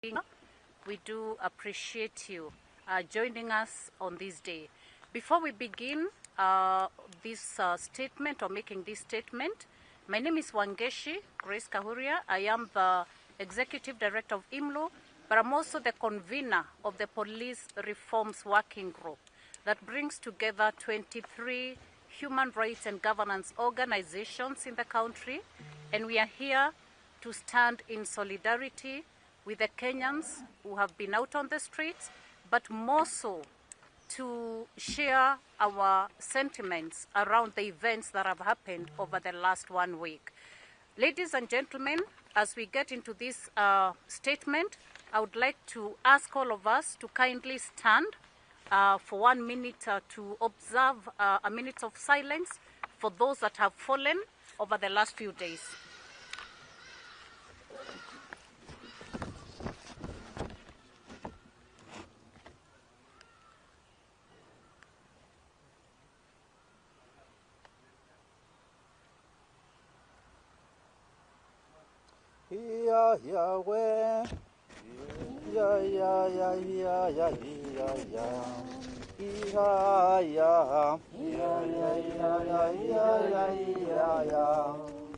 We do appreciate you joining us on this day. Before we begin this statement or making this statement, my name is Wangeshi Grace Kahuria. I am the Executive Director of IMLO, but I'm also the convener of the Police Reforms Working Group that brings together 23 human rights and governance organizations in the country, and we are here to stand in solidarity with the Kenyans who have been out on the streets, but more so to share our sentiments around the events that have happened over the last 1 week. Ladies and gentlemen, as we get into this statement, I would like to ask all of us to kindly stand for 1 minute to observe a minute of silence for those that have fallen over the last few days. Yahweh,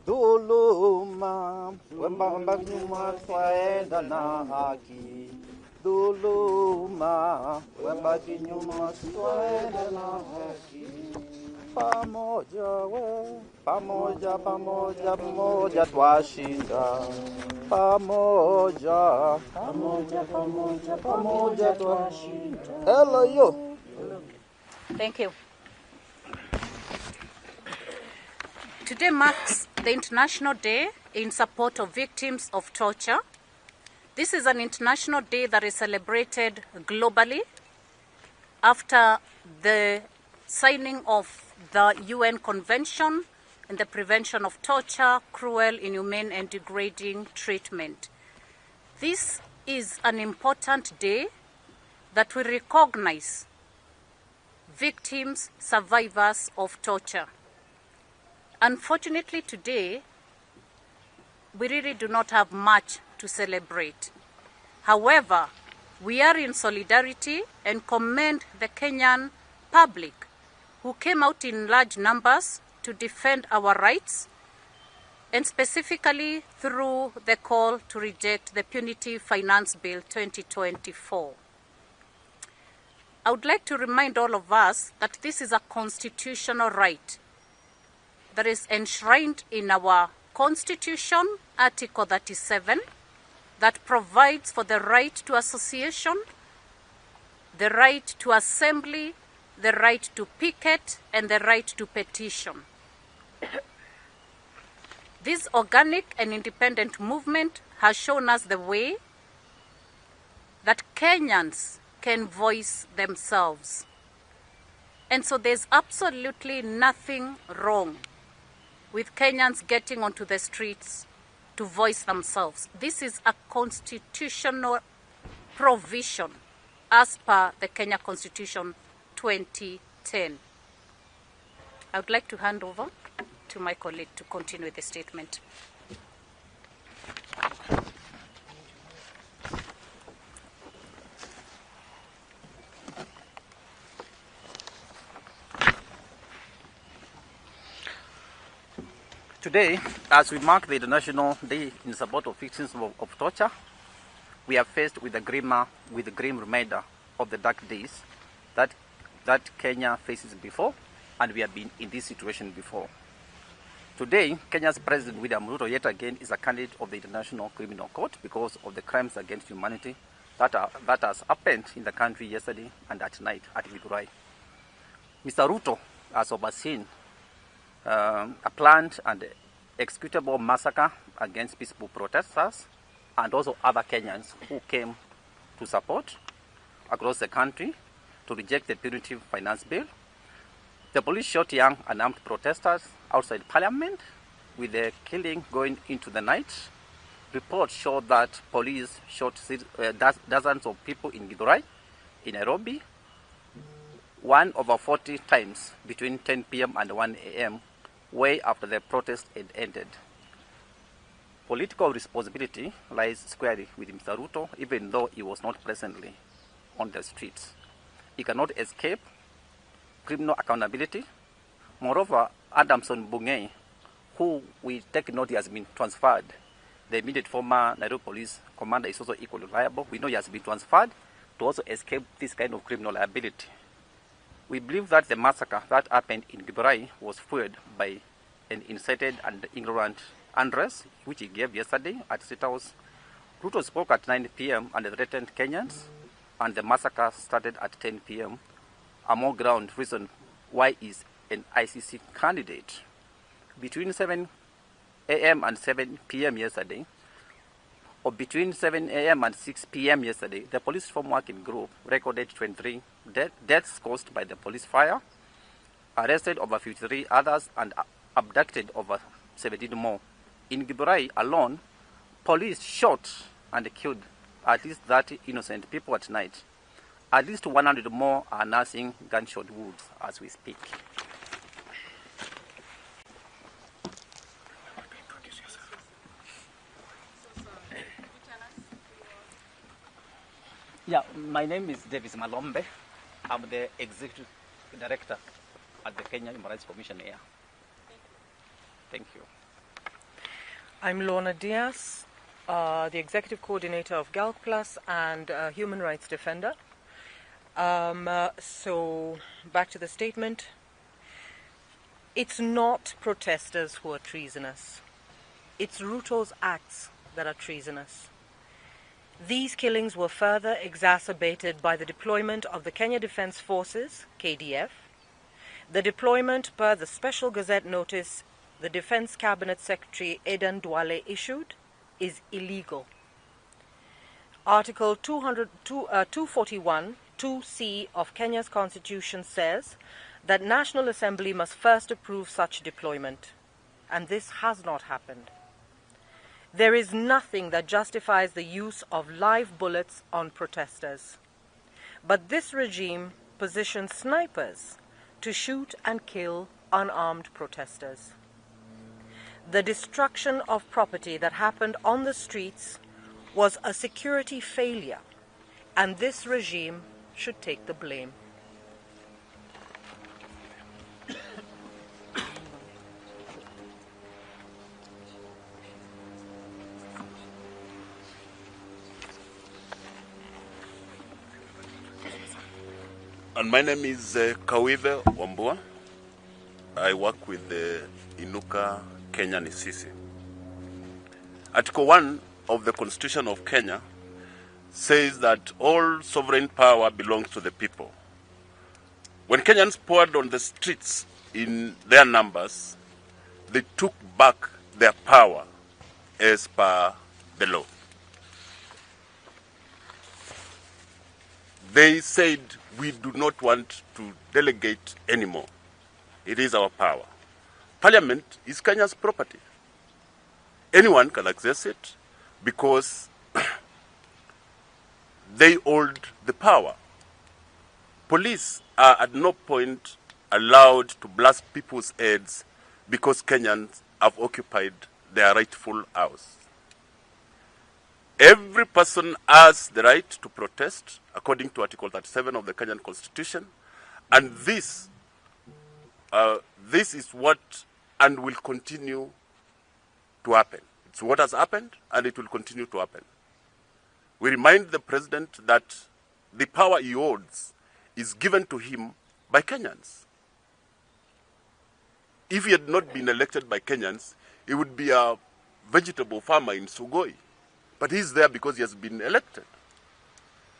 Duluma, wembamba nyuma twaenda na haki. Duluma, wembamba nyuma twaenda na haki. Pamoja we, pamoja, pamoja, pamoja twashinda. Pamoja, pamoja, pamoja, pamoja twashinda. Hello you. Thank you. Today marks the International Day in support of victims of torture. This is an international day that is celebrated globally after the signing of the UN Convention on the Prevention of Torture, Cruel, Inhumane and Degrading Treatment. This is an important day that will recognize victims, survivors of torture. Unfortunately today, we really do not have much to celebrate. However, we are in solidarity and commend the Kenyan public who came out in large numbers to defend our rights, and specifically through the call to reject the Punitive Finance Bill 2024. I would like to remind all of us that this is a constitutional right that is enshrined in our Constitution, Article 37, that provides for the right to association, the right to assembly, the right to picket, and the right to petition. This organic and independent movement has shown us the way that Kenyans can voice themselves. And so there's absolutely nothing wrong with Kenyans getting onto the streets to voice themselves. This is a constitutional provision as per the Kenya Constitution 2010. I would like to hand over to my colleague to continue with the statement. Today, as we mark the International Day in support of victims of torture, we are faced with the grim reminder of the dark days that Kenya faces before, and we have been in this situation before. Today, Kenya's President William Ruto yet again is a candidate of the International Criminal Court because of the crimes against humanity that has happened in the country yesterday and at night at Githurai. Mr. Ruto has overseen a planned and executable massacre against peaceful protesters and also other Kenyans who came to support across the country to reject the Punitive Finance Bill. The police shot young unarmed protesters outside Parliament, with the killing going into the night. Reports show that police shot dozens of people in Githurai, in Nairobi, 1/40 times between 10 p.m. and 1 a.m., way after the protest had ended. political responsibility lies squarely with Mr. Ruto, even though he was not presently on the streets. He cannot escape criminal accountability. Moreover, Adamson Bungei, who we take note has been transferred, the immediate former Nairobi police commander, is also equally liable. We know he has been transferred to also escape this kind of criminal liability. We believe that the massacre that happened in Githurai was fueled by an incited and ignorant address, which he gave yesterday at State House. Ruto spoke at 9 p.m. and threatened Kenyans, and the massacre started at 10 p.m. A more ground reason why is an ICC candidate. Between 7 a.m. and 7 p.m. yesterday, or between 7 a.m. and 6 p.m. yesterday, the police reform working group recorded 23 deaths caused by the police fire, arrested over 53 others, and abducted over 17 more. In Githurai alone, police shot and killed at least 30 innocent people at night. At least 100 more are nursing gunshot wounds as we speak. Yeah, my name is Davis Malombe. I'm the Executive Director at the Kenya Human Rights Commission here. Thank you. I'm Lorna Diaz, the Executive Coordinator of GALC Plus and Human Rights Defender. So, back to the statement. It's not protesters who are treasonous. It's Ruto's acts that are treasonous. These killings were further exacerbated by the deployment of the Kenya Defence Forces, KDF. The deployment, per the Special Gazette notice the Defence Cabinet Secretary Aden Duale issued, is illegal. Article 241 2C of Kenya's Constitution says that National Assembly must first approve such deployment, and this has not happened. There is nothing that justifies the use of live bullets on protesters. But this regime positions snipers to shoot and kill unarmed protesters. The destruction of property that happened on the streets was a security failure, and this regime should take the blame. And my name is Kawive Wambua. I work with the Inuka Kenya Nisisi. Article 1 of the Constitution of Kenya says that all sovereign power belongs to the people. When Kenyans poured on the streets in their numbers, they took back their power as per the law. They said, we do not want to delegate anymore. It is our power. Parliament is Kenya's property. Anyone can access it because they hold the power. Police are at no point allowed to blast people's heads because Kenyans have occupied their rightful house. Every person has the right to protest according to Article 37 of the Kenyan Constitution, and this is what and will continue to happen. It's what has happened, and it will continue to happen. We remind the president that the power he holds is given to him by Kenyans. If he had not been elected by Kenyans, he would be a vegetable farmer in Sugoi. But he's there because he has been elected.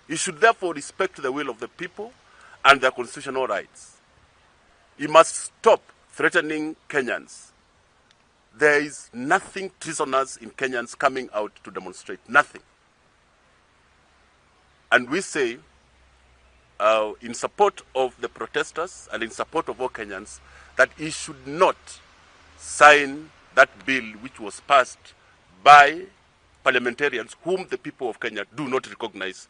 He should therefore respect the will of the people and their constitutional rights. He must stop threatening Kenyans. There is nothing treasonous in Kenyans coming out to demonstrate. Nothing. And we say, in support of the protesters and in support of all Kenyans, that he should not sign that bill which was passed by parliamentarians whom the people of Kenya do not recognize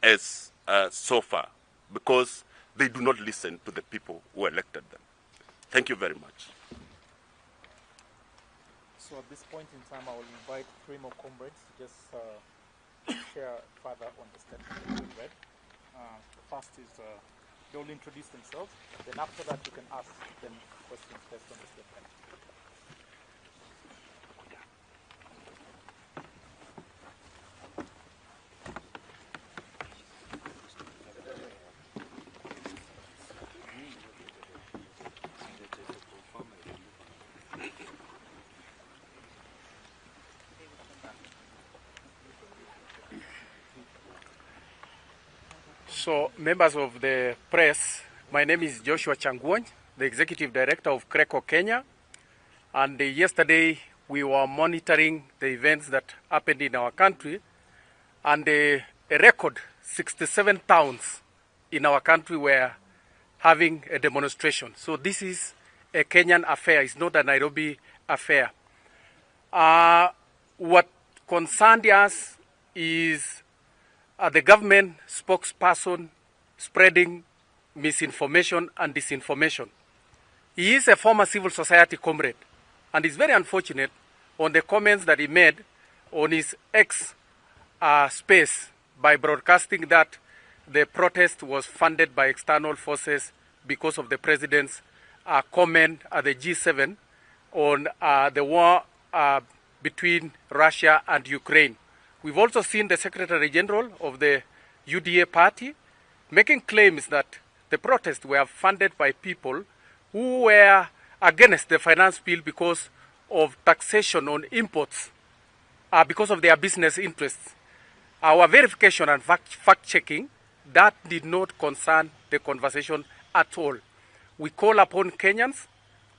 as so far, because they do not listen to the people who elected them. Thank you very much. So at this point in time, I will invite three more comrades to just share further on the statement that we read. The first is they will introduce themselves. Then after that, you can ask them questions based on the statement. So, members of the press, my name is Joshua Changwony, the Executive Director of CRECO Kenya. And yesterday we were monitoring the events that happened in our country. And a record 67 towns in our country were having a demonstration. So this is a Kenyan affair, it's not a Nairobi affair. What concerned us is the government spokesperson spreading misinformation and disinformation. He is a former civil society comrade, and it's very unfortunate on the comments that he made on his X space by broadcasting that the protest was funded by external forces because of the president's comment at the G7 on the war between Russia and Ukraine. We've also seen the Secretary General of the UDA party making claims that the protests were funded by people who were against the finance bill because of taxation on imports, because of their business interests. Our verification and fact-checking, that did not concern the conversation at all. We call upon Kenyans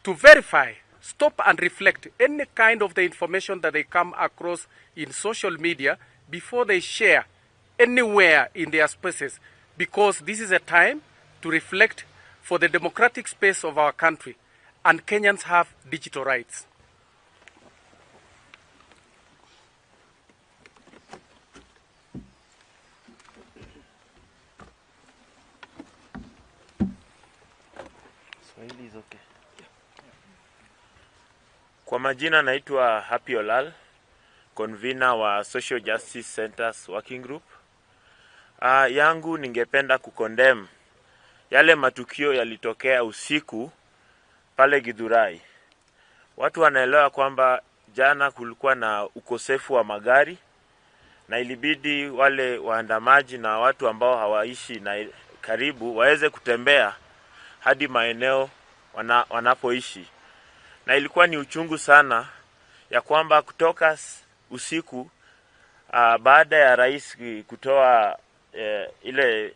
to verify, stop and reflect any kind of the information that they come across in social media before they share anywhere in their spaces, because this is a time to reflect for the democratic space of our country, and Kenyans have digital rights. Swahili is okay. Kwa majina naitwa Happy Olal, convener wa Social Justice Centers Working Group. Yangu ningependa kukondem yale matukio yalitokea usiku pale Githurai. Watu wanaelewa kwamba jana kulikuwa na ukosefu wa magari na ilibidi wale waandamaji na watu ambao hawaishi na karibu waweze kutembea hadi maeneo wanapoishi. Na ilikuwa ni uchungu sana ya kwamba kutoka usiku baada ya rais kutoa ile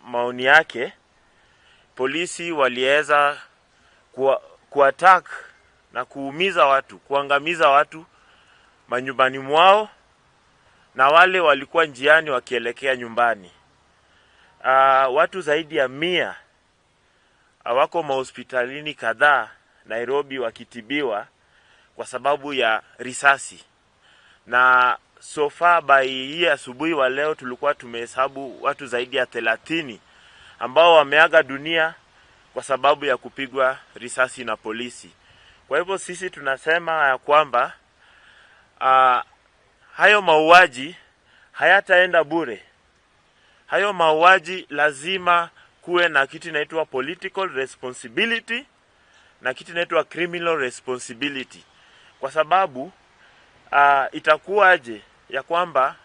maoni yake, polisi waliweza kuattack na kuumiza watu, kuangamiza watu manyumbani mwao, na wale walikuwa njiani wakielekea nyumbani. Watu zaidi ya 100 wako mahospitalini kadhaa Nairobi wakitibiwa kwa sababu ya risasi. Na so far by hii asubuhi wa leo tulikuwa tumehesabu watu zaidi ya 30 ambao wameaga dunia kwa sababu ya kupigwa risasi na polisi. Kwa hivyo sisi tunasema ya kwamba hayo mauaji hayataenda bure. Hayo mauaji lazima kuwe na kitu inaitwa political responsibility na kitu inaitwa criminal responsibility. Kwa sababu itakuwaje ya kwamba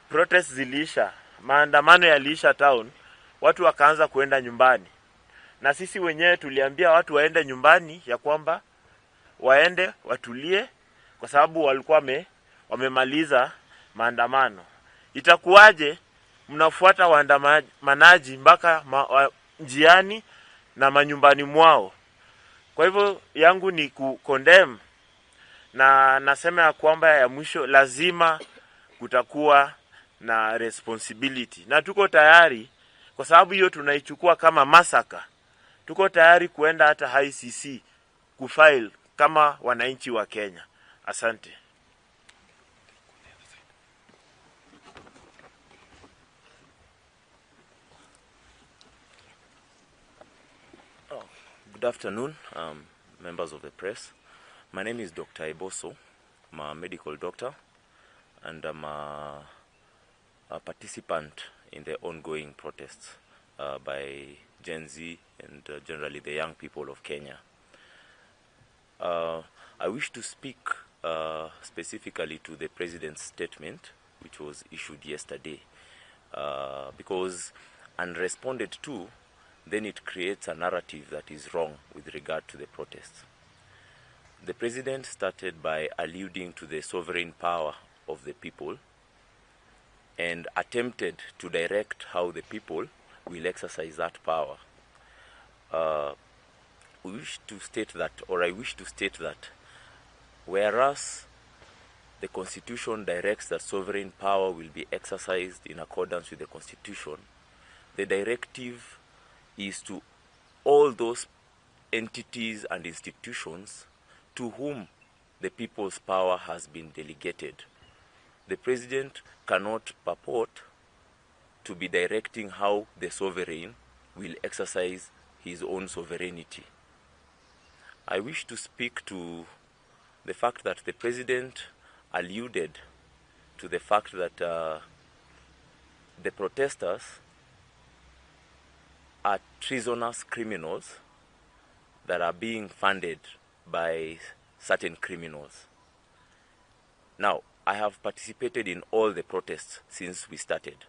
protest zilisha, maandamano yaliisha town, watu wakaanza kuenda nyumbani. Na sisi wenyewe tuliambia watu waende nyumbani ya kwamba waende watulie kwa sababu walikuwa wamemaliza maandamano. Itakuwaje mnafuata waandamanaji mpaka njiani na manyumbani mwao? Kwa hivyo yangu ni kukondem, na nasema ya kwamba ya mwisho lazima kutakuwa na responsibility. Na tuko tayari, kwa sababu hiyo tunaichukua kama masaka, tuko tayari kuenda hata ICC kufile kama wananchi wa Kenya. Asante. Good afternoon, members of the press. My name is Dr. Eboso. I'm a medical doctor, and I'm a participant in the ongoing protests by Gen Z and generally the young people of Kenya. I wish to speak specifically to the President's statement, which was issued yesterday, because unresponded to, then it creates a narrative that is wrong with regard to the protests. The President started by alluding to the sovereign power of the people and attempted to direct how the people will exercise that power. I wish to state that whereas the Constitution directs that sovereign power will be exercised in accordance with the Constitution, the directive is to all those entities and institutions to whom the people's power has been delegated. The President cannot purport to be directing how the sovereign will exercise his own sovereignty. I wish to speak to the fact that the President alluded to the fact that the protesters are treasonous criminals that are being funded by certain criminals. Now, I have participated in all the protests since we started.